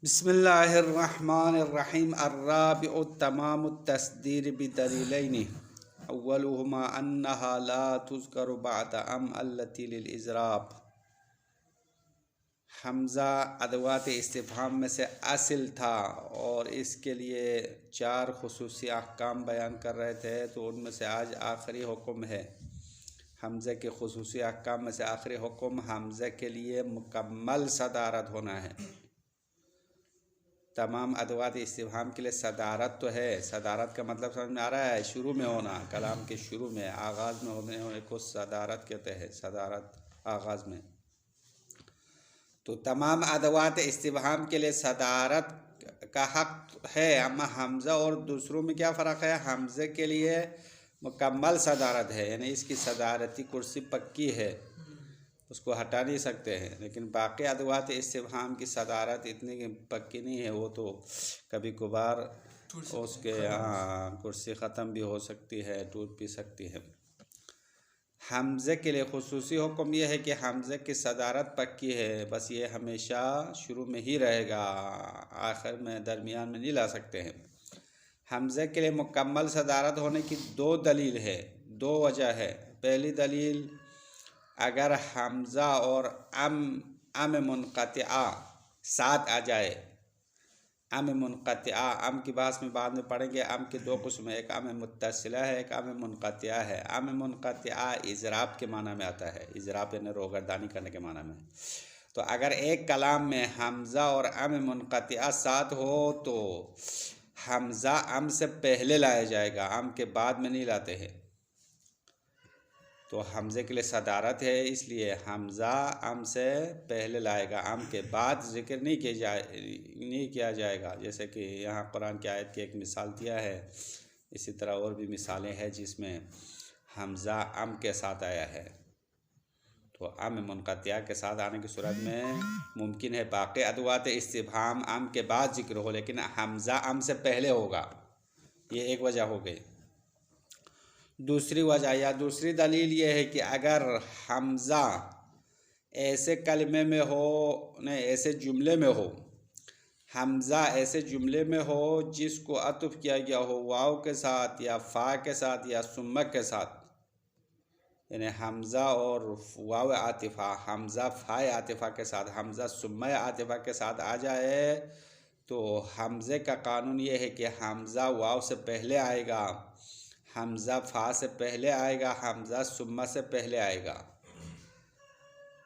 بسم اللہ الرحمن الرحیم الرابع تمام التصدیر بدلیلین اولهما انها لا تذکر بعد التي للإضراب۔ حمزہ ادوات استفہام میں سے اصل تھا اور اس کے لیے 4 خصوصی احکام بیان کر رہے تھے، تو ان میں سے آج آخری حکم ہے۔ حمزہ کے خصوصی احکام میں سے آخری حکم حمزہ کے لیے مکمل صدارت ہونا ہے۔ تمام ادوات استفہام کے لیے صدارت تو ہے۔ صدارت کا مطلب سمجھ میں آ رہا ہے؟ شروع میں ہونا، کلام کے شروع میں، آغاز میں ہونے کو صدارت کہتے ہیں۔ صدارت آغاز میں، تو تمام ادوات استفہام کے لیے صدارت کا حق ہے۔ اما حمزہ اور دوسروں میں کیا فرق ہے؟ حمزہ کے لیے مکمل صدارت ہے، یعنی اس کی صدارتی کرسی پکی ہے، اس کو ہٹا نہیں سکتے ہیں، لیکن باقی ادوات استفہام کی صدارت اتنی پکی نہیں ہے، وہ تو کبھی کبھار اس کے کرسی ختم بھی ہو سکتی ہے، ٹوٹ بھی سکتی ہے۔ حمزہ کے لیے خصوصی حکم یہ ہے کہ حمزہ کی صدارت پکی ہے، بس یہ ہمیشہ شروع میں ہی رہے گا، آخر میں درمیان میں نہیں لا سکتے ہیں۔ حمزہ کے لیے مکمل صدارت ہونے کی 2 دلیل ہے، 2 وجہ ہے۔ پہلی دلیل، اگر حمزہ اور ام منقطعہ ساتھ آ جائے، ام منقطعہ، ام کی بحث میں بعد میں پڑھیں گے۔ ام کے 2 قسم ہیں، ایک ام متصلہ ہے، ایک ام منقطعہ ہے۔ ام منقطعہ اضراب کے معنی میں آتا ہے، اضراب یعنی روگردانی کرنے کے معنی میں۔ تو اگر ایک کلام میں حمزہ اور ام منقطعہ ساتھ ہو تو حمزہ ام سے پہلے لایا جائے گا، ام کے بعد میں نہیں لاتے ہیں۔ تو حمزے کے لیے صدارت ہے، اس لیے حمزہ ام سے پہلے لائے گا، ام کے بعد ذکر نہیں کیا جائے گا، جیسے کہ یہاں قرآن کی آیت کی ایک مثال دیا ہے۔ اسی طرح اور بھی مثالیں ہیں جس میں حمزہ ام کے ساتھ آیا ہے، تو ام منقطعہ کے ساتھ آنے کی صورت میں ممکن ہے باقی ادوات استفہام ام کے بعد ذکر ہو، لیکن حمزہ ام سے پہلے ہوگا۔ یہ ایک وجہ ہو گئی۔ دوسری وجہ یا دوسری دلیل یہ ہے کہ اگر حمزہ ایسے کلمے میں ہو، ایسے جملے میں ہو، حمزہ ایسے جملے میں ہو جس کو عطف کیا گیا ہو واو کے ساتھ یا فا کے ساتھ یا ثم کے ساتھ، یعنی حمزہ اور واو عاطفہ، حمزہ فا عاطفہ کے ساتھ، حمزہ ثم عاطفہ کے ساتھ آ جائے، تو حمزے کا قانون یہ ہے کہ حمزہ واو سے پہلے آئے گا، حمزہ فا سے پہلے آئے گا، حمزہ ثم سے پہلے آئے گا۔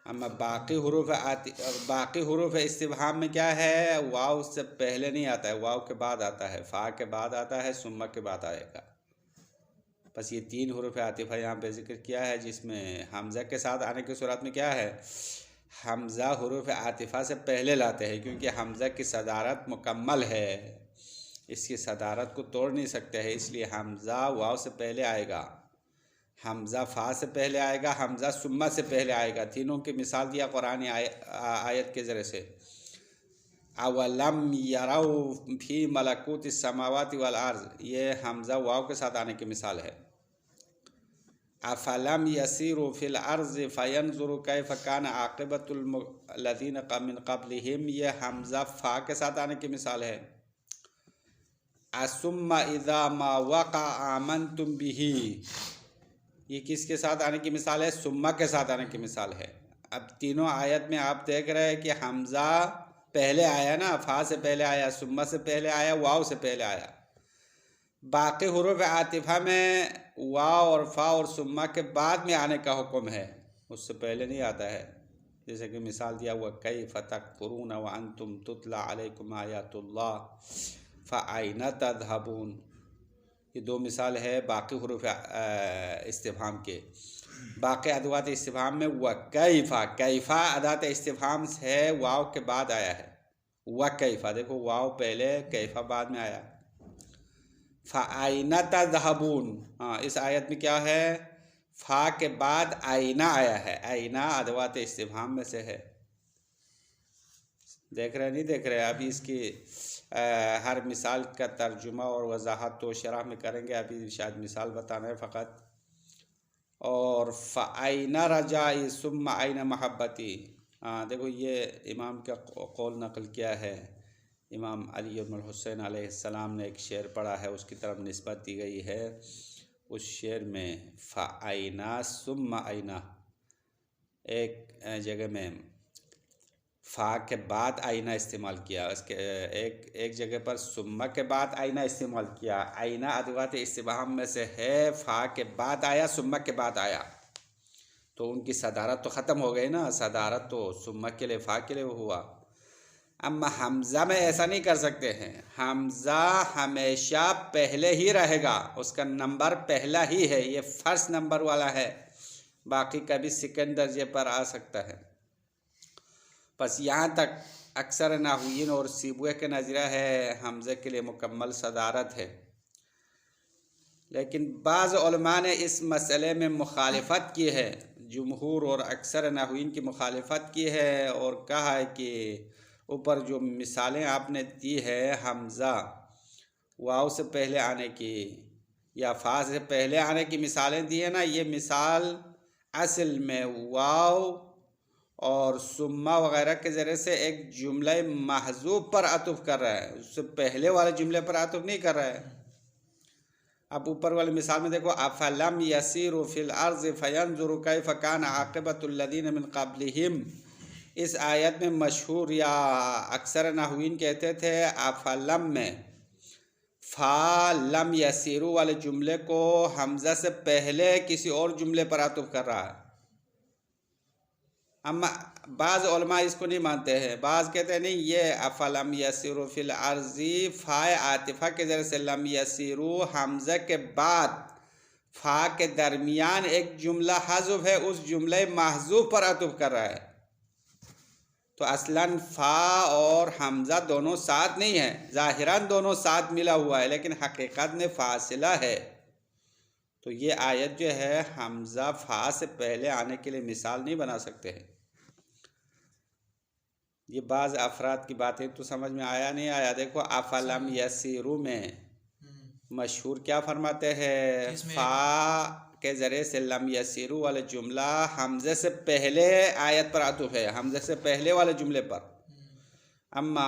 اما باقی حروف استفہام میں کیا ہے؟ واو سے پہلے نہیں آتا ہے، واو کے بعد آتا ہے، فا کے بعد آتا ہے، ثم کے بعد آئے گا۔ بس یہ 3 حروف عاطفہ یہاں پہ ذکر کیا ہے، جس میں حمزہ کے ساتھ آنے کی صورت میں کیا ہے؟ حمزہ حروف عاطفہ سے پہلے لاتے ہیں، کیونکہ حمزہ کی صدارت مکمل ہے، اس کی صدارت کو توڑ نہیں سکتے ہیں، اس لیے حمزہ واو سے پہلے آئے گا، حمزہ فا سے پہلے آئے گا، حمزہ ثم سے پہلے آئے گا۔ تینوں کی مثال دیا قرآن آیت کے ذریعے سے۔ اولم یروا فی ملکوت السماوات والارض، یہ حمزہ واو کے ساتھ آنے کی مثال ہے۔ افلم یسیروا فی الارض فینظروا کیف کان عاقبۃ الذین من قبلہم، یہ حمزہ فا کے ساتھ آنے کی مثال ہے۔ ثم اذا ما وقع آمنتم بہ، یہ کس کے ساتھ آنے کی مثال ہے؟ ثم کے ساتھ آنے کی مثال ہے۔ اب تینوں آیت میں آپ دیکھ رہے ہیں کہ حمزہ پہلے آیا نا، فا سے پہلے آیا، ثم سے پہلے آیا، واو سے پہلے آیا۔ باقی حروف عاطفہ میں واو اور فا اور ثم کے بعد میں آنے کا حکم ہے، اس سے پہلے نہیں آتا ہے، جیسے کہ مثال دیا ہوا کیف تکفرون وانتم تتلی علیکم آیات اللہ فأین تذہبون۔ یہ 2 مثال ہے باقی حروف استفہام کے۔ باقی ادوات استفہام میں وکیفا، کیفا ادات استفہام ہے، واو کے بعد آیا ہے، وکیفا، دیکھو واو پہلے کیفا بعد میں آیا۔ فأین تذہبون، اس آیت میں کیا ہے؟ فا کے بعد آئینہ آیا ہے، آئینہ ادوات استفہام میں سے ہے۔ دیکھ رہے نہیں دیکھ رہے؟ ابھی اس کی ہر مثال کا ترجمہ اور وضاحت تو شرح میں کریں گے، ابھی شاید مثال بتانا ہے فقط۔ اور فَأَيْنَ رَجَائِي ثُمَّ أَيْنَ مَحَبَّتِي، دیکھو یہ امام کا قول نقل کیا ہے امام علی بن الحسین علیہ السلام نے ایک شعر پڑھا ہے، اس کی طرف نسبت دی گئی ہے۔ اس شعر میں فَأَيْنَا ثُمَّ أَيْنَا، ایک جگہ میں فا کے بعد آئینہ استعمال کیا، اس کے ایک جگہ پر ثم کے بعد آئینہ استعمال کیا۔ آئینہ ادوات استفہام میں سے ہے، فا کے بعد آیا، ثم کے بعد آیا، تو ان کی صدارت تو ختم ہو گئی نا، صدارت تو ثم کے لیے فا کے لیے ہوا۔ اما حمزہ میں ایسا نہیں کر سکتے ہیں، حمزہ ہمیشہ پہلے ہی رہے گا، اس کا نمبر پہلا ہی ہے، یہ فرسٹ نمبر والا ہے، باقی کبھی سیکنڈ درجے پر آ سکتا ہے۔ بس یہاں تک اکثر نحویین اور سیبویہ کے نظریہ ہے حمزے کے لیے مکمل صدارت ہے، لیکن بعض علماء نے اس مسئلے میں مخالفت کی ہے، جمہور اور اکثر نحویین کی مخالفت کی ہے اور کہا ہے کہ اوپر جو مثالیں آپ نے دی ہے حمزہ واو سے پہلے آنے کی یا فا سے پہلے آنے کی مثالیں دی ہیں نا، یہ مثال اصل میں واو اور ثم وغیرہ کے ذریعے سے ایک جملہ محذوف پر عطف کر رہا ہے، اس سے پہلے والے جملے پر عطف نہیں کر رہا ہے۔ اب اوپر والی مثال میں دیکھو، افلم یسیروا فی الارض فینظروا کیف کان عاقبۃ الذین من قبلہم، اس آیت میں مشہور یا اکثر نحویین کہتے تھے افلم میں فا لم یسیروا والے جملے کو حمزہ سے پہلے کسی اور جملے پر عطف کر رہا ہے، اما بعض علماء اس کو نہیں مانتے ہیں، بعض کہتے ہیں نہیں، یہ افلم یسیروا فی الارض فا عاطفہ کے ذریعے سے لم یسیروا حمزہ کے بعد فا کے درمیان ایک جملہ حذف ہے، اس جملہ محذوف پر عطف کر رہا ہے، تو اصلاً فا اور حمزہ دونوں ساتھ نہیں ہیں، ظاہراً دونوں ساتھ ملا ہوا ہے لیکن حقیقت میں فاصلہ ہے، تو یہ آیت جو ہے حمزہ فا سے پہلے آنے کے لیے مثال نہیں بنا سکتے ہیں۔ یہ بعض افراد کی باتیں تو سمجھ میں آیا نہیں آیا، دیکھو افلم یسیروا میں مشہور کیا فرماتے ہیں، فا کے ذریعے سے لم یسیروا والے جملہ حمزے سے پہلے آیت پر عطف ہے، حمزے سے پہلے والے جملے پر، اما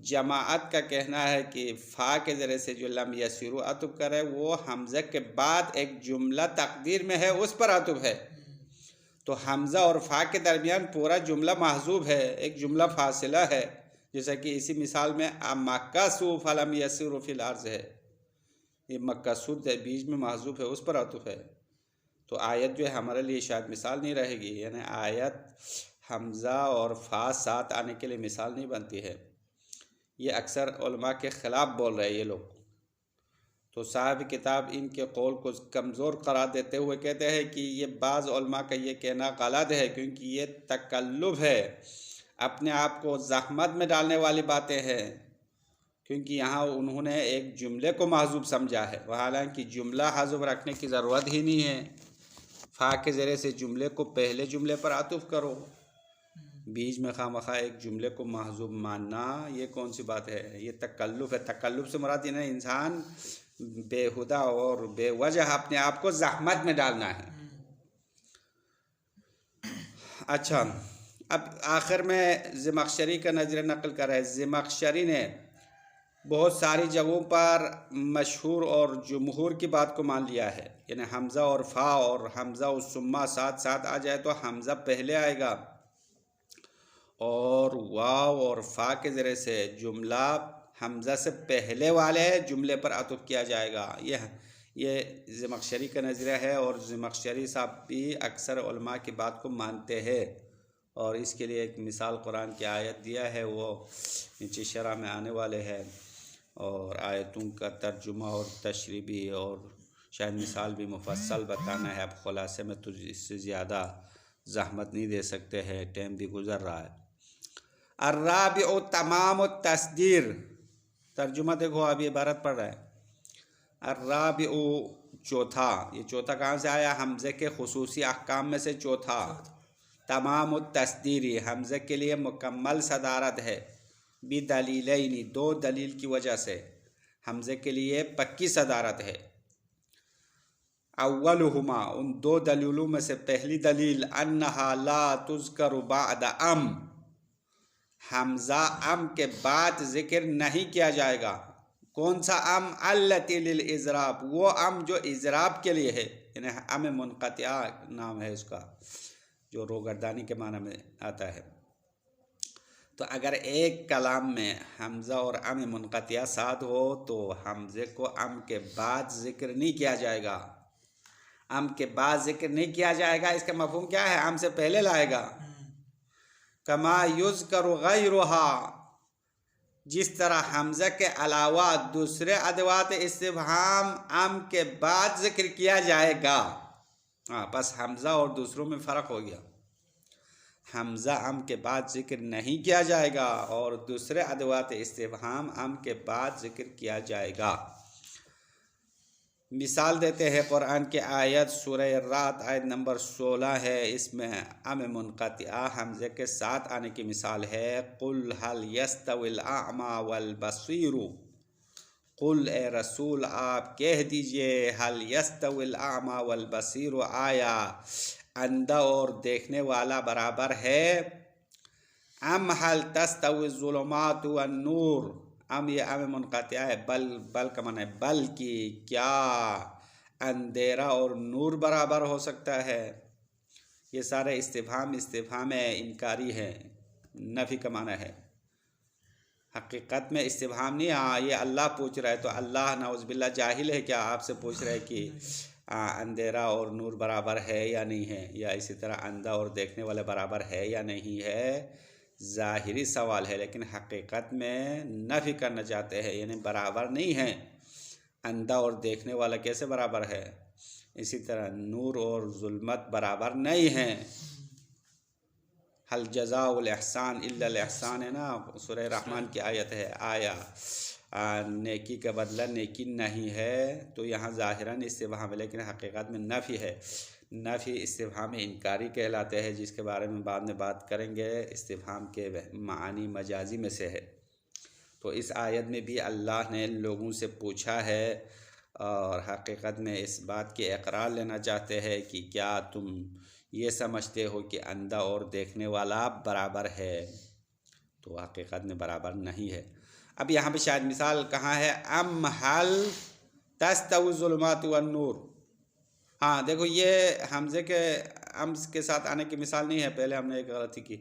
جماعت کا کہنا ہے کہ فا کے ذریعے سے جو لم یسیروا عطف کرے وہ حمزے کے بعد ایک جملہ تقدیر میں ہے، اس پر عطف ہے، تو حمزہ اور فا کے درمیان پورا جملہ محذوف ہے، ایک جملہ فاصلہ ہے، جیسا کہ اسی مثال میں مکثوا فلم یسیروا فی الارض ہے، یہ مکثوا بیچ میں محذوف ہے، اس پر عطف ہے، تو آیت جو ہے ہمارے لیے شاید مثال نہیں رہے گی، یعنی آیت حمزہ اور فا ساتھ آنے کے لیے مثال نہیں بنتی ہے۔ یہ اکثر علماء کے خلاف بول رہے ہیں یہ لوگ، تو صاحب کتاب ان کے قول کو کمزور قرار دیتے ہوئے کہتے ہیں کہ یہ بعض علماء کا یہ کہنا غلط ہے، کیونکہ یہ تکلف ہے، اپنے آپ کو زحمت میں ڈالنے والی باتیں ہیں، کیونکہ یہاں انہوں نے ایک جملے کو محذوف سمجھا ہے، حالانکہ جملہ حذف رکھنے کی ضرورت ہی نہیں ہے، فا کے ذریعے سے جملے کو پہلے جملے پر عطف کرو، بیچ میں خواہ مخواہ ایک جملے کو محذوف ماننا یہ کون سی بات ہے، یہ تکلف ہے۔ تکلف سے مراد یہ انسان بےہودہ اور بے وجہ اپنے آپ کو زحمت میں ڈالنا ہے۔ اچھا، اب آخر میں زمخشری کا نظر نقل کر رہا ہے، زمخشری نے بہت ساری جگہوں پر مشہور اور جمہور کی بات کو مان لیا ہے، یعنی حمزہ اور فا اور حمزہ و ثم ساتھ ساتھ آ جائے تو حمزہ پہلے آئے گا اور واو اور فا کے ذریعے سے جملہ حمزہ سے پہلے والے جملے پر عطف کیا جائے گا، یہ زمخشری کا نظریہ ہے، اور زمخشری صاحب بھی اکثر علماء کی بات کو مانتے ہیں، اور اس کے لیے ایک مثال قرآن کی آیت دیا ہے، وہ نیچے شرح میں آنے والے ہیں، اور آیتوں کا ترجمہ اور تشریح بھی اور شاید مثال بھی مفصل بتانا ہے، اب خلاصے میں تو اس سے زیادہ زحمت نہیں دے سکتے ہیں، ٹائم بھی گزر رہا ہے۔ الرابع تمام التصدیر، ترجمہ دیکھو، اب یہ عبارت پڑھ رہا ہے، الرابع چوتھا، یہ چوتھا کہاں سے آیا؟ حمزے کے خصوصی احکام میں سے چوتھا، تمام التصدیری، حمزے کے لیے مکمل صدارت ہے، بدلیلین، دو دلیل کی وجہ سے حمزے کے لیے پکی صدارت ہے، اولہما، ان دو دلیلوں میں سے پہلی دلیل، انہا لا تذکر بعد ام، حمزہ ام کے بعد ذکر نہیں کیا جائے گا۔ کون سا ام؟ التی للاضراب، وہ ام جو اضراب کے لیے ہے، یعنی ام منقطعہ نام ہے اس کا، جو روگردانی کے معنی میں آتا ہے۔ تو اگر ایک کلام میں حمزہ اور ام منقطعہ ساتھ ہو تو حمزے کو ام کے بعد ذکر نہیں کیا جائے گا۔ ام کے بعد ذکر نہیں کیا جائے گا، اس کا مفہوم کیا ہے؟ ام سے پہلے لائے گا۔ کما یذکر غیرہا، جس طرح حمزہ کے علاوہ دوسرے ادوات استفہام ام کے بعد ذکر کیا جائے گا۔ بس حمزہ اور دوسروں میں فرق ہو گیا۔ حمزہ ام کے بعد ذکر نہیں کیا جائے گا اور دوسرے ادوات استفہام ام کے بعد ذکر کیا جائے گا۔ مثال دیتے ہیں قرآن کی آیت سورہ الرعد آیت نمبر 16 ہے، اس میں ام منقطعہ حمزے کے ساتھ آنے کی مثال ہے۔ قل هل يستوي الاعمى والبصير، قل اے رسول آپ کہہ دیجئے هل يستوي الاعمى والبصير، آیا اندھا اور دیکھنے والا برابر ہے؟ ام هل تستوي الظلمات والنور، ام یہ ام منقطعہ ہے، بل کا معنی ہے بلکہ، کیا اندھیرا اور نور برابر ہو سکتا ہے؟ یہ سارے استفہام انکاری ہے، نفی کا معنی ہے۔ حقیقت میں استفہام نہیں، یہ اللہ پوچھ رہا ہے، تو اللہ نعوذ باللہ جاہل ہے کیا آپ سے پوچھ رہے کہ اندھیرا اور نور برابر ہے یا نہیں ہے، یا اسی طرح اندھا اور دیکھنے والے برابر ہے یا نہیں ہے؟ ظاہری سوال ہے، لیکن حقیقت میں نفی کرنا چاہتے ہیں، یعنی برابر نہیں ہے۔ اندھا اور دیکھنے والا کیسے برابر ہے؟ اسی طرح نور اور ظلمت برابر نہیں ہیں۔ هل جزاء الاحسان الا الاحسان ہے نا، سورہ رحمان کی آیت ہے، آیا نیکی کا بدلہ نیکی نہیں ہے؟ تو یہاں ظاہراً استفہام ہے لیکن حقیقت میں نفی ہے۔ نفی استفہام انکاری کہلاتے ہیں، جس کے بارے میں بعد میں بات کریں گے۔ استفہام کے معانی مجازی میں سے ہے۔ تو اس آیت میں بھی اللہ نے لوگوں سے پوچھا ہے اور حقیقت میں اس بات کی اقرار لینا چاہتے ہیں کہ کیا تم یہ سمجھتے ہو کہ اندھا اور دیکھنے والا برابر ہے؟ تو حقیقت میں برابر نہیں ہے۔ اب یہاں پہ شاید مثال کہاں ہے؟ ام هل تستوی الظلمات والنور، دیکھو یہ حمزے کے ام کے ساتھ آنے کی مثال نہیں ہے، پہلے ہم نے ایک غلطی کی،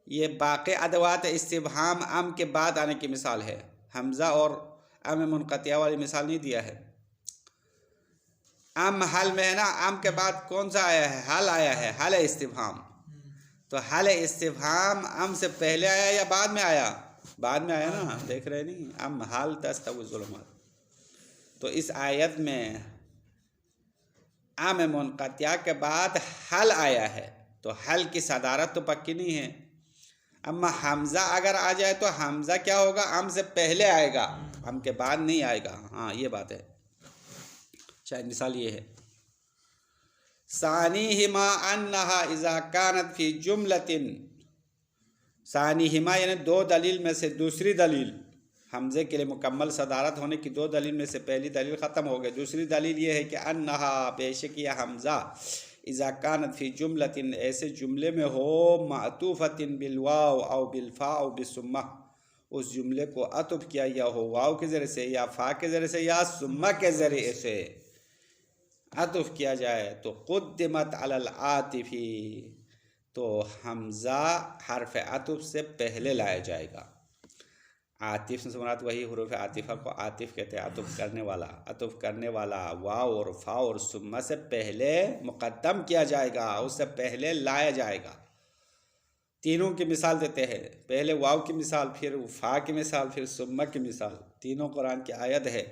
یہ باقی ادوات استفہام ام کے بعد آنے کی مثال ہے، حمزہ اور ام منقطعہ والی مثال نہیں دیا ہے۔ ام حل میں ہے نا، ام کے بعد کون سا آیا ہے؟ حل آیا ہے، حل استفہام۔ تو حل استفہام ام سے پہلے آیا یا بعد میں آیا؟ بعد میں آیا نا، دیکھ رہے نہیں، ام حل تستوی الظلمات۔ تو اس آیت میں ام منقطعہ کے بعد حل آیا ہے، تو حل کی صدارت تو پکی نہیں ہے۔ اما حمزہ اگر آ جائے تو حمزہ کیا ہوگا؟ ام سے پہلے آئے گا، ام کے بعد نہیں آئے گا۔ یہ بات ہے، شاید مثال یہ ہے۔ ثانیہما انہا اذا کانت فی جملۃ، ثانیہما یعنی دو دلیل میں سے دوسری دلیل، حمزے کے لیے مکمل صدارت ہونے کی دو دلیل میں سے پہلی دلیل ختم ہو گئی، دوسری دلیل یہ ہے کہ انہا بے شک یہ حمزہ اذا کانت فی جملۃ ایسے جملے میں ہو معطوفۃ بالواو او بالفاء او بالثمہ، اس جملے کو عطف کیا یا ہو واو کے ذریعے سے یا فا کے ذریعے سے یا ثمہ کے ذریعے سے عطف کیا جائے، تو قدمت علی العاطف، تو حمزہ حرف عطف سے پہلے لایا جائے گا۔ عاطف سے مراد وہی حروف عاطفہ کو عاطف کہتے ہیں، عطف کرنے والا، عطف کرنے والا واو اور فا اور ثمہ سے پہلے مقدم کیا جائے گا، اس سے پہلے لایا جائے گا۔ تینوں کی مثال دیتے ہیں، پہلے واو کی مثال، پھر فا کی مثال، پھر ثمہ کی مثال، تینوں قرآن کی آیت ہے۔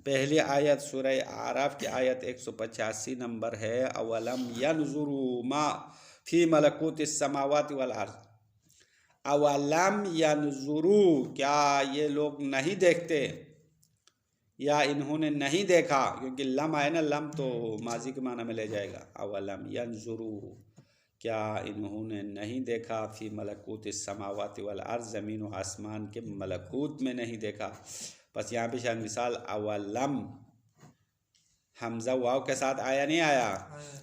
پہلی آیت سورہ اعراف کی آیت 185 نمبر ہے، اولم ینظروا ما فی ملکوت السماوات والارض، اولم ینظروا، کیا یہ لوگ نہیں دیکھتے یا انہوں نے نہیں دیکھا، کیونکہ لم آئے نا، لم تو ماضی کے معنی میں لے جائے گا۔ اولم ینظروا، کیا انہوں نے نہیں دیکھا، فی ملکوت السماوات والارض، زمین و آسمان کے ملکوت میں نہیں دیکھا۔ بس یہاں پہ شاید مثال اولم، حمزہ واو کے ساتھ آیا نہیں آیا،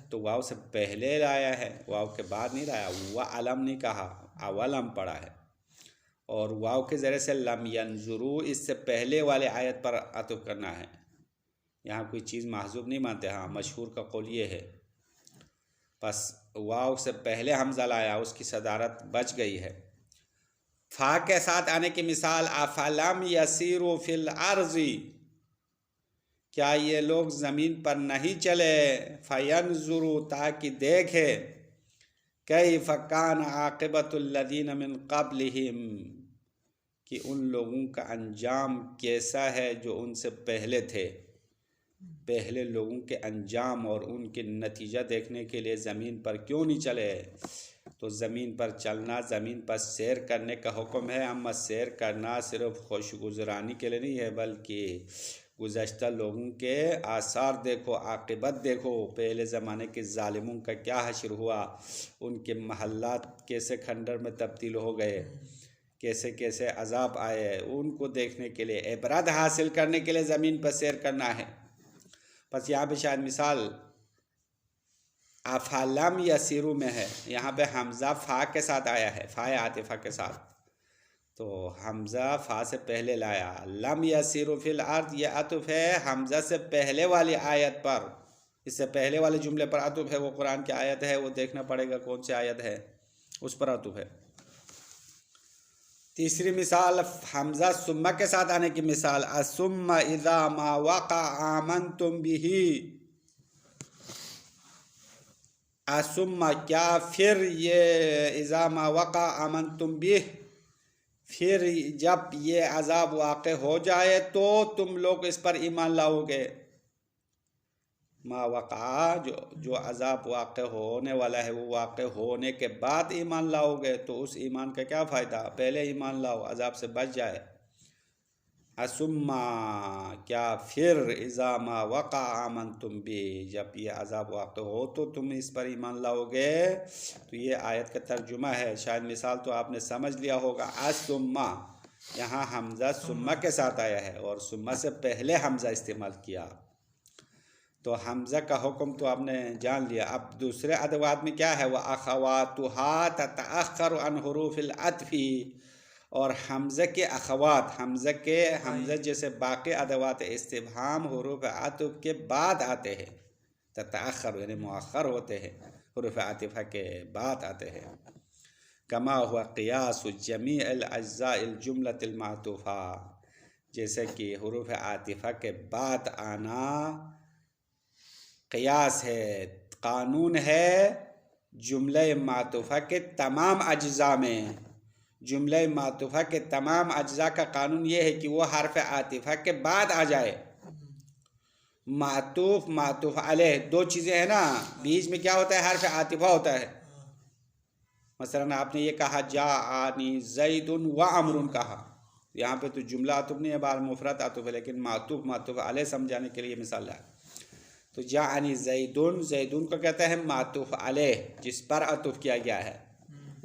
تو واو سے پہلے لایا ہے، واو کے بعد نہیں لایا، وعلم نہیں کہا، اولم پڑھا ہے۔ اور واو کے ذریعے سے لم ینظرو اس سے پہلے والے آیت پر عطف کرنا ہے. یہاں کوئی چیز محذوف نہیں مانتے. ہاں مشہور کا قول یہ ہے. پس واو سے پہلے حمزہ لایا، اس کی صدارت بچ گئی ہے. فا کے ساتھ آنے کی مثال افلم یسیروا فی الارض، کیا یہ لوگ زمین پر نہیں چلے، فینظروا تاکہ دیکھے، کیف کان عاقبۃ الذین من قبلہم کہ ان لوگوں کا انجام کیسا ہے جو ان سے پہلے تھے. پہلے لوگوں کے انجام اور ان کے نتیجہ دیکھنے کے لیے زمین پر کیوں نہیں چلے. تو زمین پر چلنا، زمین پر سیر کرنے کا حکم ہے. اما سیر کرنا صرف خوش گزرانی کے لیے نہیں ہے، بلکہ گزشتہ لوگوں کے آثار دیکھو، عاقبت دیکھو. پہلے زمانے کے ظالموں کا کیا حشر ہوا، ان کے محلات کیسے کھنڈر میں تبدیل ہو گئے، کیسے کیسے عذاب آئے، ان کو دیکھنے کے لیے، عبرت حاصل کرنے کے لیے زمین پر سیر کرنا ہے. پس یہاں پہ شاید مثال افلم یسیروا میں ہے. یہاں پہ حمزہ فا کے ساتھ آیا ہے، فا عاطفہ کے ساتھ، تو حمزہ فا سے پہلے لایا. لم یسیروا فی الارض یہ عطف ہے حمزہ سے پہلے والی آیت پر. اس سے پہلے والے جملے پر عطف ہے. وہ قرآن کی آیت ہے، وہ دیکھنا پڑے گا کون سی آیت ہے، اس پر عطف ہے. تیسری مثال حمزہ ثم کے ساتھ آنے کی مثال ثم اذا ما وقع آمنتم به. ثم کیا پھر یہ اذا ما وقع آمنتم به، پھر جب یہ عذاب واقع ہو جائے تو تم لوگ اس پر ایمان لاؤ گے. ما وقع جو عذاب واقع ہونے والا ہے وہ واقع ہونے کے بعد ایمان لاؤ گے، تو اس ایمان کا کیا فائدہ، پہلے ایمان لاؤ عذاب سے بچ جائے. ثم کیا پھر اذا ما وقع آمنتم به جب یہ عذاب واقع ہو تو تم اس پر ایمان لاؤ گے. تو یہ آیت کا ترجمہ ہے. شاید مثال تو آپ نے سمجھ لیا ہوگا. ثم یہاں حمزہ ثم کے ساتھ آیا ہے اور ثم سے پہلے حمزہ استعمال کیا، تو حمزہ کا حکم تو آپ نے جان لیا. اب دوسرے ادوات میں کیا ہے، وَأَخَوَاتُهَا تَتَأَخَّرُ عَنْ حُرُوفِ الْعَطْفِ، اور حمزہ کے اخوات، حمزہ جیسے باقی ادوات استفہام حروف عطف کے بعد آتے ہیں. تتأخر یعنی مؤخر ہوتے ہیں، حروف عاطفہ کے بعد آتے ہیں. کما ہوا قیاس جمیع الاجزاء الجملۃ المعطوفہ، جیسے کہ حروف عاطفہ کے بعد آنا قیاس ہے، قانون ہے جملہ معطوفہ کے تمام اجزاء میں. جملہ معطوفہ کے تمام اجزاء کا قانون یہ ہے کہ وہ حرف عاطفہ کے بعد آ جائے. معطوف معطوف علیہ دو چیزیں ہیں نا، بیچ میں کیا ہوتا ہے، حرف عاطفہ ہوتا ہے. مثلا آپ نے یہ کہا جاءنی زید و عمر کہا، یہاں پہ تو جملہ عطف نہیں ہے، بار مفرد عطف ہے، لیکن معطوف معطوف علیہ سمجھانے کے لیے مثال ہے. تو جاءنی زیدن، زیدن کو کہتا ہے معطوف علیہ جس پر عطف کیا گیا ہے.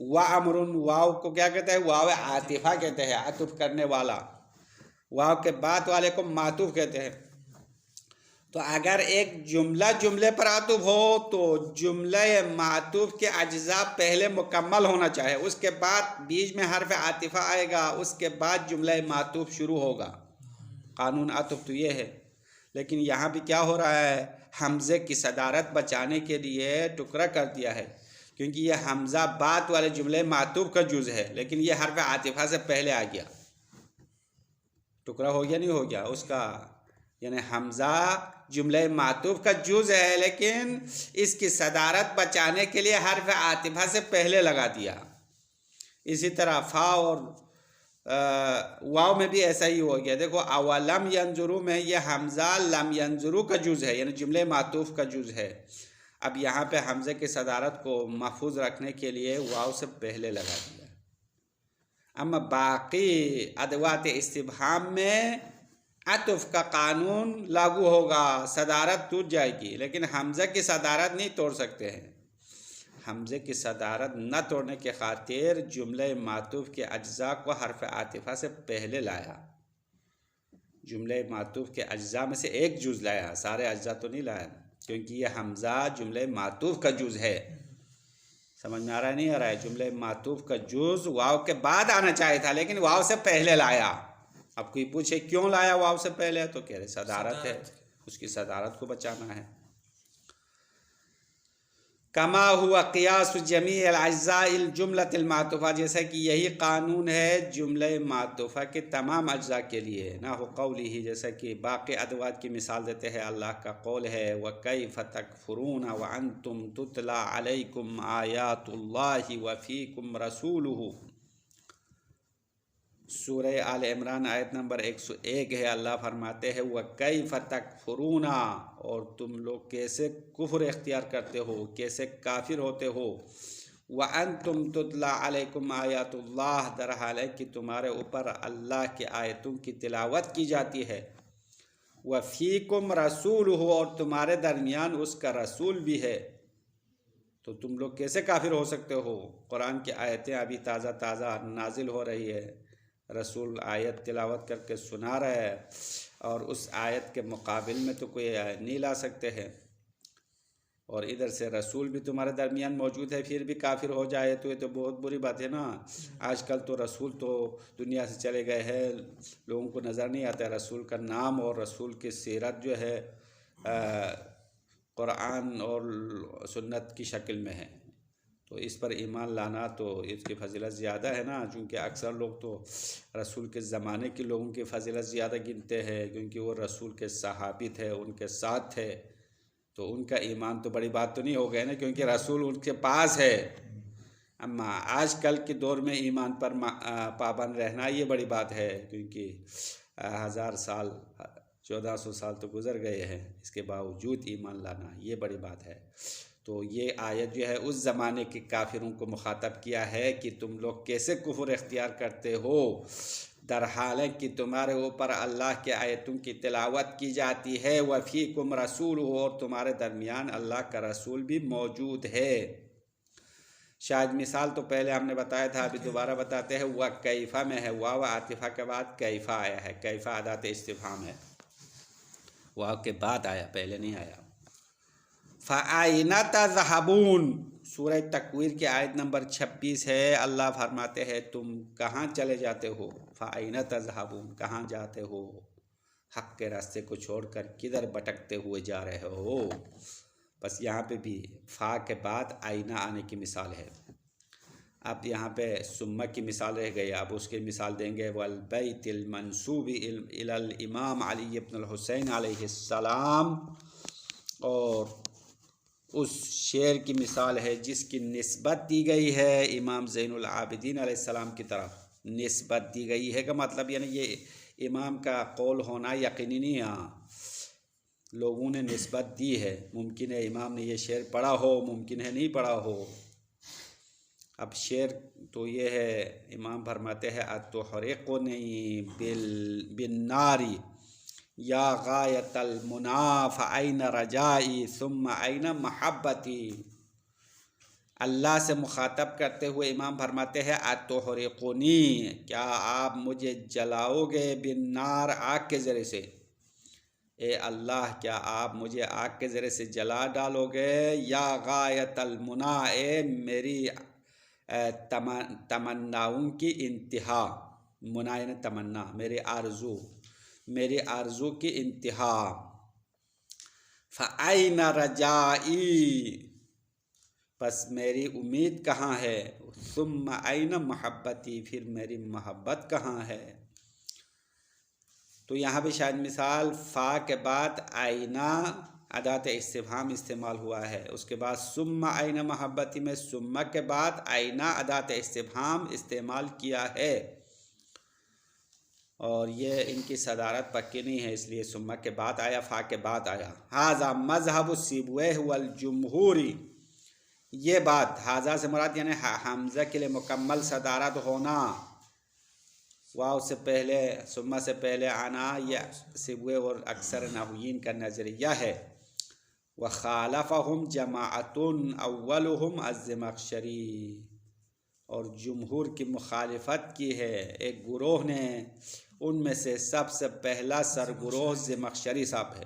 وعمر، واو کو کیا کہتے ہیں، واو عاطفہ کہتے ہیں، عطف کرنے والا. واو کے بعد والے کو معطوف کہتے ہیں. تو اگر ایک جملے پر عطف ہو تو جملہ معطوف کے اجزاء پہلے مکمل ہونا چاہیے، اس کے بعد بیچ میں حرف عاطفہ آئے گا، اس کے بعد جملہ معطوف شروع ہوگا. قانون عطف تو یہ ہے. لیکن یہاں بھی کیا ہو رہا ہے، حمزے کی صدارت بچانے کے لیے ٹکڑا کر دیا ہے، کیونکہ یہ حمزہ بعد والے جملے معطوف کا جز ہے، لیکن یہ حرف عاطفہ سے پہلے آ گیا. ٹکڑا ہو گیا نہیں ہو گیا اس کا، یعنی حمزہ جملہ معطوف کا جز ہے لیکن اس کی صدارت بچانے کے لیے حرف عاطفہ سے پہلے لگا دیا. اسی طرح فا اور واو میں بھی ایسا ہی ہو گیا. دیکھو اولم ینظروا میں یہ حمزہ لم ینظروا کا جز ہے، یعنی جملہ معطوف کا جز ہے. اب یہاں پہ حمزے کی صدارت کو محفوظ رکھنے کے لیے واو سے پہلے لگا دیا. اما باقی ادوات استفہام میں عطف کا قانون لاگو ہوگا، صدارت ٹوٹ جائے گی، لیکن حمزہ کی صدارت نہیں توڑ سکتے ہیں. حمزے کی صدارت نہ توڑنے کے خاطر جملہ معطوف کے اجزاء کو حرف عاطفہ سے پہلے لایا. جملہ معطوف کے اجزاء میں سے ایک جز لایا، سارے اجزاء تو نہیں لایا، کیونکہ یہ حمزہ جملہ معطوف کا جز ہے. سمجھ میں آ رہا ہے نہیں آ رہا ہے؟ جملے معطوف کا جز واو کے بعد آنا چاہیے تھا لیکن واو سے پہلے لایا. اب کوئی پوچھے کیوں لایا واو سے پہلے، تو کہہ رہے صدارت ہے، اس کی صدارت کو بچانا ہے. کما ہوا قیاس جمیع الاجزاء الجملۃ المعطوفہ، جیسا کہ یہی قانون ہے جملہ معطوفہ کے تمام اجزاء کے لیے. نحو قوله، جیسا کہ باقی ادوات کی مثال دیتے ہیں. اللہ کا قول ہے وَكَيْفَ تَكْفُرُونَ وَأَنْتُمْ تُتْلَى عَلَيْكُمْ آيَاتُ اللَّهِ وَفِيكُمْ رَسُولُهُ. سورہ آل عمران آیت نمبر 101 ہے. اللہ فرماتے ہیں وَكَيْفَ تَكْفُرُونَ، اور تم لوگ کیسے کفر اختیار کرتے ہو، کیسے کافر ہوتے ہو. وَأَنْتُمْ تُتْلَى عَلَيْكُمْ آيَاتُ اللَّهِ، در حال ہے کہ تمہارے اوپر اللہ کے آیتوں کی تلاوت کی جاتی ہے. وَفِيكُمْ رَسُولُهُ، اور تمہارے درمیان اس کا رسول بھی ہے. تو تم لوگ کیسے کافر ہو سکتے ہو؟ قرآن کی آیتیں ابھی تازہ تازہ نازل ہو رہی ہے، رسول آیت تلاوت کر کے سنا رہا ہے، اور اس آیت کے مقابل میں تو کوئی نہیں لا سکتے ہیں، اور ادھر سے رسول بھی تمہارے درمیان موجود ہے، پھر بھی کافر ہو جائے تو یہ تو بہت بری بات ہے نا. آج کل تو رسول تو دنیا سے چلے گئے ہیں، لوگوں کو نظر نہیں آتا ہے. رسول کا نام اور رسول کی سیرت جو ہے قرآن اور سنت کی شکل میں ہے، تو اس پر ایمان لانا تو اس کی فضیلت زیادہ ہے نا. چونکہ اکثر لوگ تو رسول کے زمانے کے لوگوں کی فضیلت زیادہ گنتے ہیں، کیونکہ وہ رسول کے صحابی تھے، ان کے ساتھ تھے، تو ان کا ایمان تو بڑی بات تو نہیں ہو گئے نا، کیونکہ رسول ان کے پاس ہے. اما آج کل کے دور میں ایمان پر پابند رہنا یہ بڑی بات ہے، کیونکہ 1000 سال 1400 سال تو گزر گئے ہیں، اس کے باوجود ایمان لانا یہ بڑی بات ہے. تو یہ آیت جو ہے اس زمانے کے کافروں کو مخاطب کیا ہے کہ تم لوگ کیسے کفر اختیار کرتے ہو، در حال ہے کہ تمہارے اوپر اللہ کے آیتوں کی تلاوت کی جاتی ہے. وَفِيكُمْ رَسُولُهُ، اور تمہارے درمیان اللہ کا رسول بھی موجود ہے. شاید مثال تو پہلے ہم نے بتایا تھا، ابھی دوبارہ بتاتے ہیں. وَكَيْفَ میں ہے، واو عاطفہ کے بعد کیفہ آیا ہے. کیفہ ادات استفہام ہے، واو کے بعد آیا، پہلے نہیں آیا. فَأَيْنَ تَذْهَبُونَ، سورہ تکویر کی آیت نمبر 26 ہے. اللہ فرماتے ہیں تم کہاں چلے جاتے ہو. فَأَيْنَ تَذْهَبُونَ، کہاں جاتے ہو، حق کے راستے کو چھوڑ کر کدھر بھٹکتے ہوئے جا رہے ہو. بس یہاں پہ بھی فا کے بعد آئینہ آنے کی مثال ہے. اب یہاں پہ ثم کی مثال رہ گئی، اب اس کی مثال دیں گے. وَالْبَيْتِ الْمَنْسُوبِ إِلَى الْإِمَامِ عَلِيِّ بْنِ الْحُسَيْنِ علیہ السلام، اور اس شعر کی مثال ہے جس کی نسبت دی گئی ہے امام زین العابدین علیہ السلام کی طرف. نسبت دی گئی ہے کا مطلب یعنی یہ امام کا قول ہونا یقینی نہیں ہے، لوگوں نے نسبت دی ہے. ممکن ہے امام نے یہ شعر پڑھا ہو، ممکن ہے نہیں پڑھا ہو. اب شعر تو یہ ہے، امام فرماتے ہیں اتحرقنی بالنار یا غایت المنی فأین رجائی ثم این محبتی. اللہ سے مخاطب کرتے ہوئے امام فرماتے ہیں اتحرقنی، کیا آپ مجھے جلاؤ گے، بالنار، آگ کے ذریعے سے. اے اللہ کیا آپ مجھے آگ کے ذریعے سے جلا ڈالو گے. یا غایت المنی، اے میری تمناؤں کی انتہا. منی یعنی تمنا، میری آرزو کی انتہا. فَأَيْنَ رَجَائِي، پس میری امید کہاں ہے. ثُمَّ أَيْنَ مَحَبَّتِي، پھر میری محبت کہاں ہے. تو یہاں بھی شاید مثال فا کے بعد آئینہ ادات استفہام استعمال ہوا ہے، اس کے بعد ثم أَيْنَ مَحَبَّتِي میں ثم کے بعد آئینہ ادات استفہام استعمال کیا ہے. اور یہ ان کی صدارت پکی نہیں ہے، اس لیے ثم کے بعد آیا، فا کے بعد آیا. ھذا مذہب سیبویہ والجمہور، یہ بات ھذا سے مراد یعنی حمزہ کے لیے مکمل صدارت ہونا. واو سے پہلے ثم سے پہلے آنا یہ سیبویہ اور اکثر نحویین کا نظریہ ہے. وخالفہم جماعت اولہم الزمخشری، اور جمہور کی مخالفت کی ہے ایک گروہ نے، ان میں سے سب سے پہلا سرگروہ زمخشری صاحب ہے.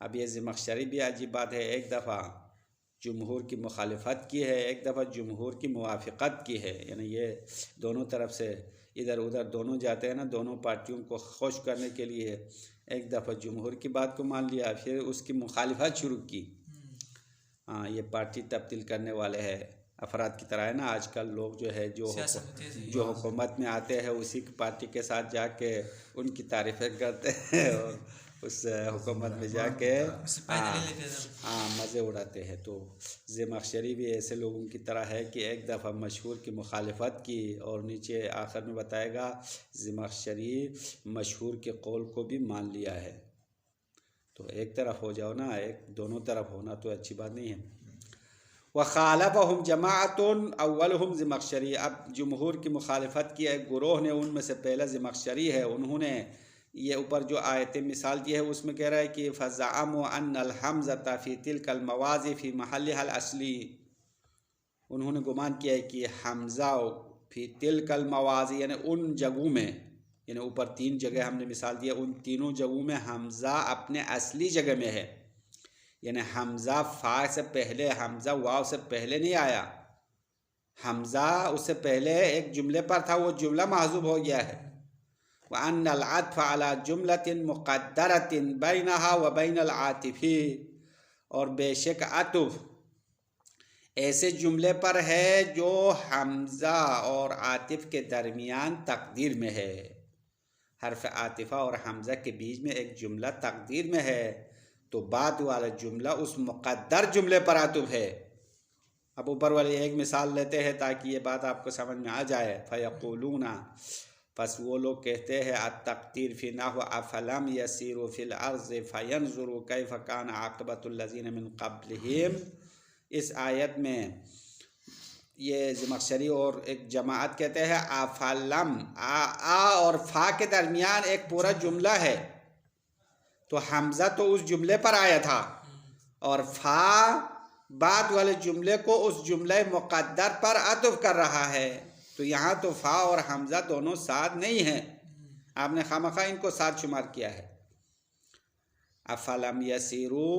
اب یہ زمخشری بھی عجیب بات ہے، ایک دفعہ جمہور کی مخالفت کی ہے، ایک دفعہ جمہور کی موافقت کی ہے، یعنی یہ دونوں طرف سے ادھر ادھر دونوں جاتے ہیں نا، دونوں پارٹیوں کو خوش کرنے کے لیے ایک دفعہ جمہور کی بات کو مان لیا، پھر اس کی مخالفت شروع کی۔ ہاں، یہ پارٹی تبدیل کرنے والے ہیں، افراد کی طرح ہے نا، آج کل لوگ جو ہے جو حکومت میں آتے ہیں اسی پارٹی کے ساتھ جا کے ان کی تعریفیں کرتے ہیں اور اس حکومت میں جا کے مزے اڑاتے ہیں۔ تو زمخشری بھی ایسے لوگوں کی طرح ہے کہ ایک دفعہ مشہور کی مخالفت کی، اور نیچے آخر میں بتائے گا زمخشری مشہور کے قول کو بھی مان لیا ہے۔ تو ایک طرف ہو جاؤ نا، دونوں طرف ہونا تو اچھی بات نہیں ہے۔ وَخَالَفَهُمْ جَمَاعَةٌ أَوَّلُهُمْ زمخشری، اب جمہور کی مخالفت کی ایک گروہ نے، ان میں سے پہلا زمخشری ہے، انہوں نے یہ اوپر جو آیت مثال دی ہے اس میں کہہ رہا ہے کہ فَزَعَمُوا أَنَّ الْحَمْزَةَ فِي تِلْكَ الْمَوَاضِعِ فِي مَحَلِّهَا الْأَصْلِي، انہوں نے گمان کیا ہے کہ حمزہ فی تلک المواضع یعنی ان جگہوں میں، یعنی اوپر 3 جگہ ہم نے مثال دیا، ان تینوں جگہوں میں حمزہ اپنے اصلی جگہ میں ہے، یعنی حمزہ فا سے پہلے، حمزہ واو سے پہلے نہیں آیا، حمزہ اس سے پہلے ایک جملے پر تھا، وہ جملہ محذوف ہو گیا ہے۔ وَأَنَّ الْعَطْفَ عَلَى جُمْلَةٍ مُقَدَّرَةٍ بَيْنَهَا وَبَيْنَ الْعَاطِفِ، اور بے شک عطف ایسے جملے پر ہے جو حمزہ اور عاطف کے درمیان تقدیر میں ہے، حرف عاطفہ اور حمزہ کے بیچ میں ایک جملہ تقدیر میں ہے، تو بعد والا جملہ اس مقدر جملے پر عطف ہے۔ اب اوپر والی ایک مثال لیتے ہیں تاکہ یہ بات آپ کو سمجھ میں آ جائے۔ فَيَقُولُونَ، پس وہ لوگ کہتے ہیں، التقدیر فی نحو افلم یسیروا فی الارض فینظروا کیف کان عاقبۃ الذین من قبلہم، اس آیت میں یہ زمخشری اور ایک جماعت کہتے ہیں افلم، آ اور فا کے درمیان ایک پورا جملہ ہے، تو حمزہ تو اس جملے پر آیا تھا اور فا بعد والے جملے کو اس جملہ مقدر پر عطف کر رہا ہے، تو یہاں تو فا اور حمزہ دونوں ساتھ نہیں ہیں، آپ نے خامخواہ ان کو ساتھ شمار کیا ہے۔ افلم یسیرو،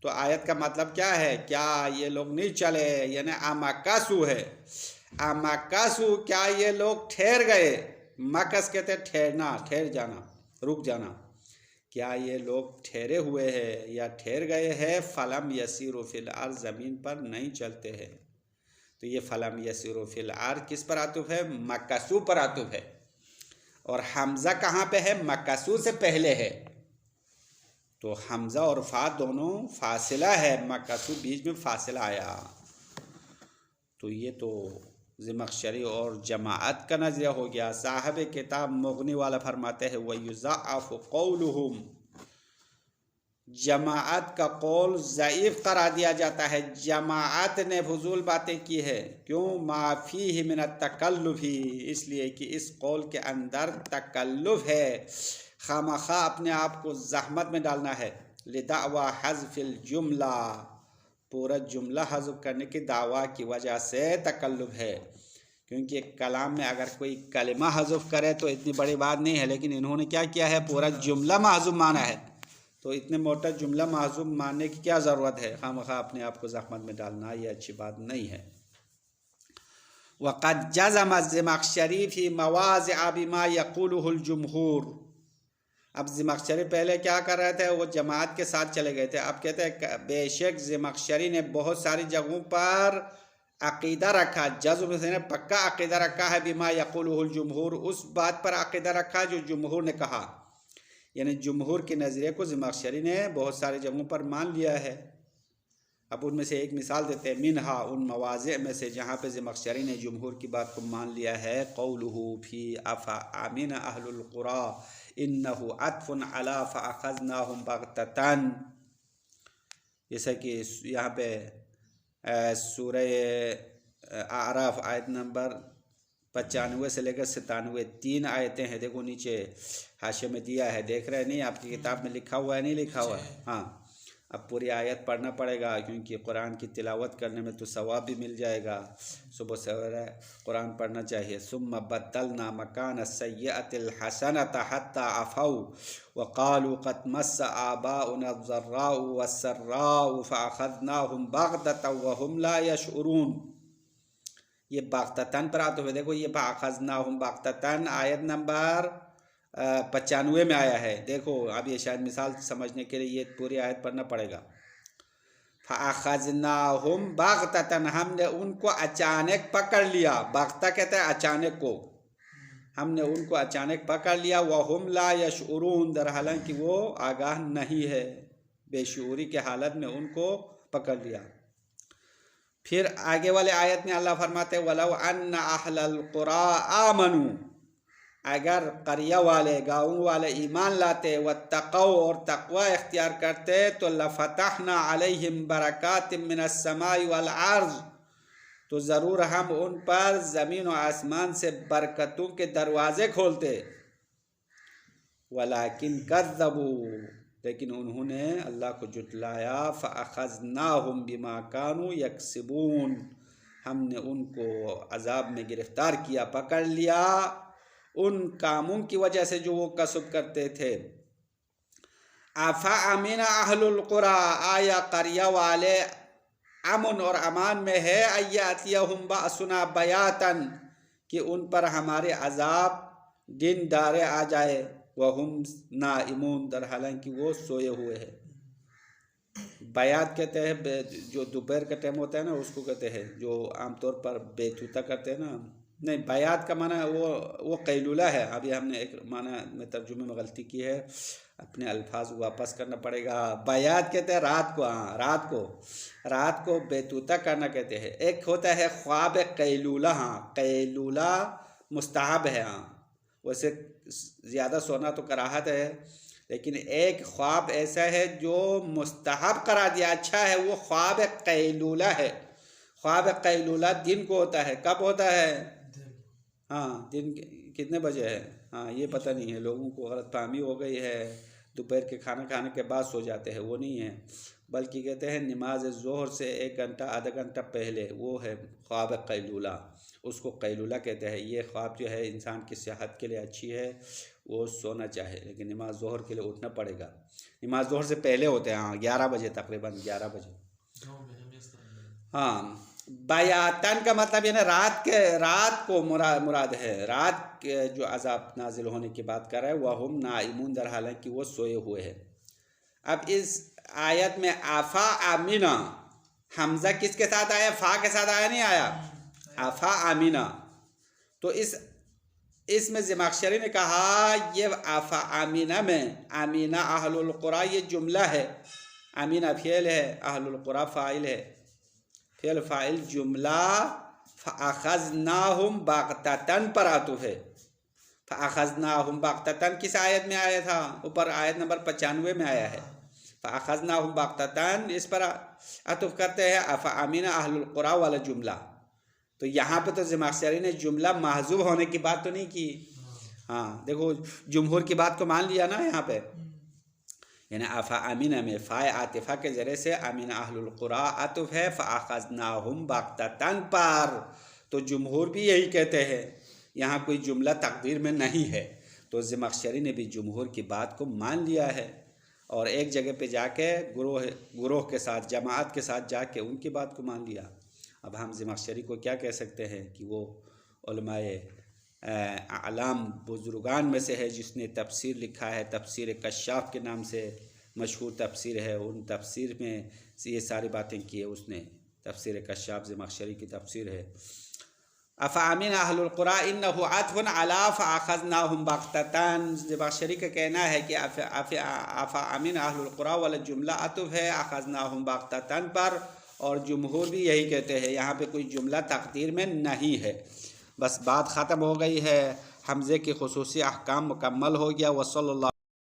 تو آیت کا مطلب کیا ہے؟ کیا یہ لوگ نہیں چلے، یعنی امکاسو ہے، امکاسو، کیا یہ لوگ ٹھہر گئے، مکس کہتے ہیں ٹھہرنا، ٹھہر جانا، رک جانا، کیا یہ لوگ ٹھہرے ہوئے ہیں یا ٹھہر گئے ہیں، فلم یسیروا فی الارض، زمین پر نہیں چلتے ہیں، تو یہ فلم یسیروا فی الارض کس پر عطف ہے؟ مکسو پر عطف ہے، اور حمزہ کہاں پہ ہے؟ مکسو سے پہلے ہے، تو حمزہ اور فا دونوں فاصلہ ہے، مکسو بیچ میں فاصلہ آیا، تو یہ تو زمخشری اور جماعت کا نظریہ ہو گیا۔ صاحب کتاب مغنی والا فرماتے ہیں وَيُضَعَّفُ قَوْلُهُمْ، جماعت کا قول ضعیف قرار دیا جاتا ہے، جماعت نے فضول باتیں کی ہے، کیوں؟ مَا فِيهِ مِنَ التَّكَلُّفِ، اس لیے کہ اس قول کے اندر تکلف ہے، خامخواہ اپنے آپ کو زحمت میں ڈالنا ہے، لِدَعْوَى حَذْفِ الْجُمْلَةِ، پورا جملہ حذف کرنے کی دعویٰ کی وجہ سے تکلف ہے، کیونکہ کلام میں اگر کوئی کلمہ حذف کرے تو اتنی بڑی بات نہیں ہے، لیکن انہوں نے کیا کیا ہے؟ پورا جملہ محذوف مانا ہے، تو اتنے موٹا جملہ محذوف ماننے کی کیا ضرورت ہے؟ خامخواہ اپنے آپ کو زحمت میں ڈالنا یہ اچھی بات نہیں ہے۔ وَقَدْ جَزَمَ الزَّمَخْشَرِي فِي مَوَاضِعَ بِمَا يَقُولُهُ الْجُمْهُورُ، اب زمخشری پہلے کیا کر رہے تھے؟ وہ جماعت کے ساتھ چلے گئے تھے، اب کہتے ہیں بے شک زمخشری نے بہت ساری جگہوں پر عقیدہ رکھا، جزم سے پکا عقیدہ رکھا ہے، بما یقولہ الجمہور، اس بات پر عقیدہ رکھا جو جمہور نے کہا، یعنی جمہور کے نظریے کو زمخشری نے بہت ساری جگہوں پر مان لیا ہے۔ اب ان میں سے ایک مثال دیتے ہیں، منہا، ان مواضع میں سے جہاں پہ زمخشری نے جمہور کی بات کو مان لیا ہے، قولہ فی افامن اہل القری انہ عطف علی فاخذناہم بغتۃ، جیسا کہ یہاں پہ سورہ اعراف آیت نمبر 95 سے لے کر 97 3 آیتیں ہیں، دیکھو نیچے حاشیے میں دیا ہے، دیکھ رہے نہیں؟ آپ کی کتاب میں لکھا ہوا ہے، نہیں لکھا ہوا ہے؟ ہاں، اب پوری آیت پڑھنا پڑے گا کیونکہ قرآن کی تلاوت کرنے میں تو ثواب بھی مل جائے گا، صبح سویرے قرآن پڑھنا چاہیے۔ ثم بدلنا مکان السیئۃ الحسنۃ حتی عفوا وقالوا قد مس آباؤنا الضراء والسراء فأخذناهم بغتة وهم لا يشعرون۔ یہ باغتتاً پر آتے ہوئے دیکھو، یہ فأخذناهم بغتة آیت نمبر 95 میں آیا ہے۔ دیکھو اب یہ شاید مثال سمجھنے کے لیے یہ پوری آیت پڑھنا پڑے گا۔ فَأَخَذْنَاهُمْ بَغْتَةً، ہم نے ان کو اچانک پکڑ لیا۔ بغتہ کہتے ہیں اچانک کو، ہم نے ان کو اچانک پکڑ لیا۔ وَهُمْ لَا يَشْعُرُونَ، در حالانکہ وہ آگاہ نہیں ہے، بے شعوری کے حالت میں ان کو پکڑ لیا۔ پھر آگے والے آیت میں اللہ فرماتے وَلَوْ أَنَّ أَهْلَ الْقُرَىٰ آمَنُوا، اگر قریہ والے، گاؤں والے ایمان لاتے، واتقوا، اور تقوی اختیار کرتے، تو لفتحنا علیہم برکات من السماء والارض، تو ضرور ہم ان پر زمین و آسمان سے برکتوں کے دروازے کھولتے۔ ولیکن کذبوا، لیکن انہوں نے اللہ کو جھٹلایا۔ فاخذناہم بما کانوا یکسبون، ہم نے ان کو عذاب میں گرفتار کیا، پکڑ لیا ان کاموں کی وجہ سے جو وہ کسب کرتے تھے۔ افامن اہل القریٰ، آیا قریہ والے امن اور امان میں ہے، ایاتیہم بأسنا بیاتاً، کہ ان پر ہمارے عذاب دن دارے آ جائے، وہم نائمون، در حالانکہ وہ سوئے ہوئے ہیں۔ بیات کہتے ہیں جو دوپہر کا ٹائم ہوتا ہے نا، اس کو کہتے ہیں، جو عام طور پر بیتوتا کرتے ہیں نا، نہیں، بیات کا معنی وہ قیلولہ ہے۔ ابھی ہم نے ایک معنی میں ترجمے میں غلطی کی ہے، اپنے الفاظ واپس کرنا پڑے گا۔ بیات کہتے ہیں رات کو، ہاں رات کو بیتوتا کرنا کہتے ہیں۔ ایک ہوتا ہے خواب قیلولہ، ہاں قیلولہ مستحب ہے، ہاں ویسے زیادہ سونا تو کراہت ہے، لیکن ایک خواب ایسا ہے جو مستحب قرار دیا اچھا ہے، وہ خواب قیلولہ ہے۔ خواب قیلولہ دن کو ہوتا ہے، کب ہوتا ہے؟ ہاں دن کتنے بجے ہے؟ ہاں یہ پتہ نہیں ہے، لوگوں کو غلط فہمی ہو گئی ہے، دوپہر کے کھانا کھانے کے بعد سو جاتے ہیں، وہ نہیں ہے، بلکہ کہتے ہیں نماز ظہر سے 1 گھنٹہ آدھا گھنٹہ پہلے، وہ ہے خواب قیلولہ، اس کو قیلولہ کہتے ہیں۔ یہ خواب جو ہے انسان کی صحت کے لیے اچھی ہے، وہ سونا چاہے، لیکن نماز ظہر کے لیے اٹھنا پڑے گا۔ نماز ظہر سے پہلے ہوتے ہیں، ہاں 11 بجے، تقریباً 11 بجے۔ ہاں بیاتن کا مطلب یہ رات کو مراد ہے، رات کے جو عذاب نازل ہونے کی بات کر رہا ہے، وَهُمْ نَائِمُونَ، در حالانکہ وہ سوئے ہوئے ہیں۔ اب اس آیت میں آفا آمینہ، حمزہ کس کے ساتھ آیا؟ فا کے ساتھ آیا، نہیں آیا؟ آفا آمینہ۔ تو اس میں زمخشری نے کہا یہ آفا آمینہ میں آمینہ اہل القریٰ یہ جملہ ہے، آمینہ فعل ہے، اہل القریٰ فاعل ہے، فعل فاعل جملہ فاخذناہم بغتتاً پر عطف ہے۔ فاخذناہم بغتتاً کس آیت میں آیا تھا؟ اوپر آیت نمبر 95 میں آیا ہے۔ فاخذناہم بغتتاً اس پر عطف کرتے ہیں افامن اہل القریٰ والا جملہ۔ تو یہاں پہ تو زمخشری نے جملہ محذوف ہونے کی بات تو نہیں کی، ہاں دیکھو جمہور کی بات کو مان لیا نا یہاں پہ، یعنی آفا امینہ میں فائے عاطفہ کے ذریعے سے امین اہل القریٰ عطف ہے فاخذناہم بغتتاً پر، تو جمہور بھی یہی کہتے ہیں، یہاں کوئی جملہ تقدیر میں نہیں ہے۔ تو زمخشری نے بھی جمہور کی بات کو مان لیا ہے، اور ایک جگہ پہ جا کے گروہ کے ساتھ، جماعت کے ساتھ جا کے ان کی بات کو مان لیا۔ اب ہم زمخشری کو کیا کہہ سکتے ہیں کہ وہ علماء اعلام بزرگان میں سے ہے، جس نے تفسیر لکھا ہے، تفسیر کشاف کے نام سے مشہور تفسیر ہے، ان تفسیر میں یہ ساری باتیں کی ہے اس نے، تفسیر کشاف زمخشری کی تفسیر ہے۔ افامن اہل القریٰ انہ عطف علی فاخذناہم بغتتاً، زمخشری کا کہنا ہے کہ افامن اہل القریٰ والا جملہ عطف ہے اخذناہم بغتتاً پر، اور جمہور بھی یہی کہتے ہیں، یہاں پہ کوئی جملہ تقدیر میں نہیں ہے۔ بس بات ختم ہو گئی ہے، حمزے کے خصوصی احکام مکمل ہو گیا۔ وصلی اللہ